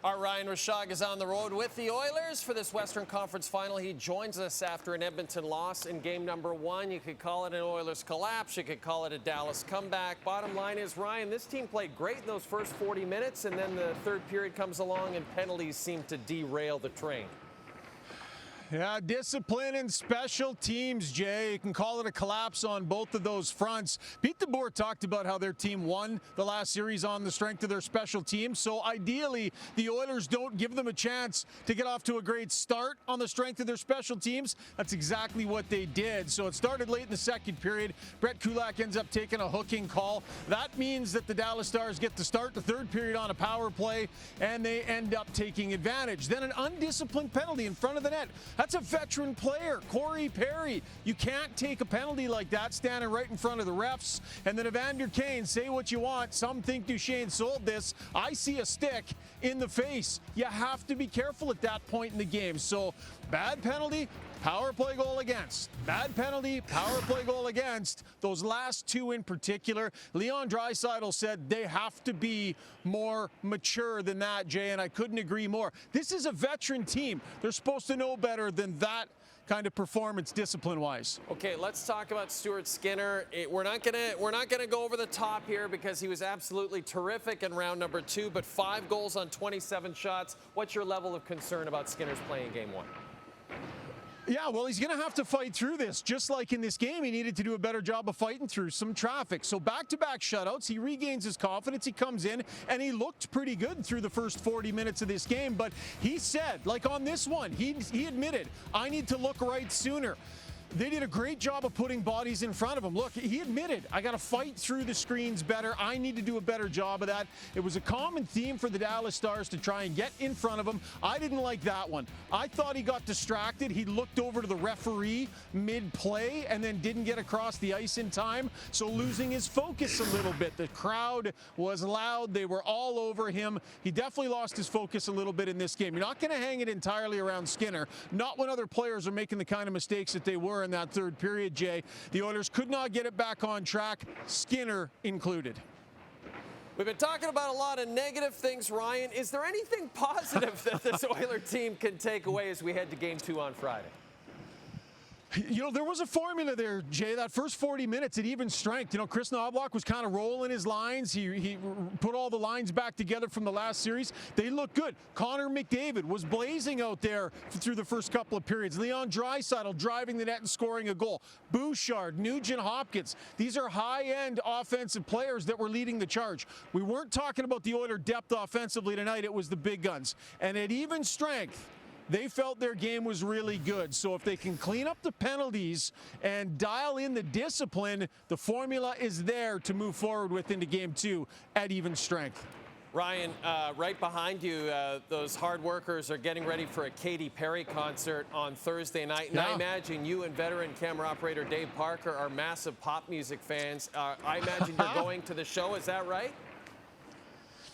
Our Ryan Rishaug is on the road with the Oilers for this Western Conference final. He joins us after an Edmonton loss in game number 1. You could call it an Oilers collapse. You could call it a Dallas comeback. Bottom line is, Ryan, this team played great in those first 40 minutes, and then the third period comes along and penalties seem to derail the train. Yeah, discipline and special teams, Jay. You can call it a collapse on both of those fronts. Pete DeBoer talked about how their team won the last series on the strength of their special teams. So ideally, the Oilers don't give them a chance to get off to a great start on the strength of their special teams. That's exactly what they did. So it started late in the second period. Brett Kulak ends up taking a hooking call. That means that the Dallas Stars get to start the third period on a power play, and they end up taking advantage. Then an undisciplined penalty in front of the net. That's a veteran player, Corey Perry. You can't take a penalty like that standing right in front of the refs. And then Evander Kane, say what you want. Some think Duchesne sold this. I see a stick in the face. You have to be careful at that point in the game. So bad penalty, power play goal against. Bad penalty, power play goal against. Those last two in particular, Leon Draisaitl said they have to be more mature than that, Jay, and I couldn't agree more. This is a veteran team. They're supposed to know better than that kind of performance discipline-wise. Okay, let's talk about Stuart Skinner. We're not gonna go over the top here because he was absolutely terrific in round number 2, but 5 goals on 27 shots. What's your level of concern about Skinner's play in game 1? Yeah, well, he's going to have to fight through this. Just like in this game, he needed to do a better job of fighting through some traffic. So back-to-back shutouts, he regains his confidence, he comes in, and he looked pretty good through the first 40 minutes of this game. But he said, like on this one, he admitted, I need to look right sooner. They did a great job of putting bodies in front of him. Look, he admitted, I got to fight through the screens better. I need to do a better job of that. It was a common theme for the Dallas Stars to try and get in front of him. I didn't like that one. I thought he got distracted. He looked over to the referee mid-play and then didn't get across the ice in time, so losing his focus a little bit. The crowd was loud. They were all over him. He definitely lost his focus a little bit in this game. You're not going to hang it entirely around Skinner, not when other players are making the kind of mistakes that they were in that third period, Jay. The Oilers could not get it back on track, Skinner included. We've been talking about a lot of negative things, Ryan. Is there anything positive that this Oiler team can take away as we head to Game 2 on Friday? You know, there was a formula there, Jay. That first 40 minutes at even strength. You know, Chris Knoblauch was kind of rolling his lines. He put all the lines back together from the last series. They looked good. Connor McDavid was blazing out there through the first couple of periods. Leon Draisaitl driving the net and scoring a goal. Bouchard, Nugent Hopkins. These are high-end offensive players that were leading the charge. We weren't talking about the Oiler depth offensively tonight. It was the big guns. And at even strength, they felt their game was really good. So if they can clean up the penalties and dial in the discipline, the formula is there to move forward with into Game 2 at even strength. Ryan, right behind you, those hard workers are getting ready for a Katy Perry concert on Thursday night. And I imagine you and veteran camera operator Dave Parker are massive pop music fans. I imagine you're going to the show. Is that right?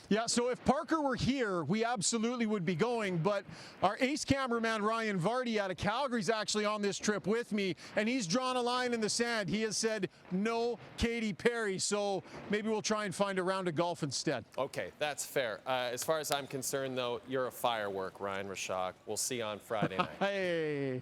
Yeah, so if Parker were here, we absolutely would be going, but our ace cameraman Ryan Vardy out of Calgary is actually on this trip with me, and he's drawn a line in the sand. He has said no Katy Perry, so maybe we'll try and find a round of golf instead. Okay, that's fair. As far as I'm concerned, though, you're a firework, Ryan Rishaug. We'll see you on Friday night. Hey.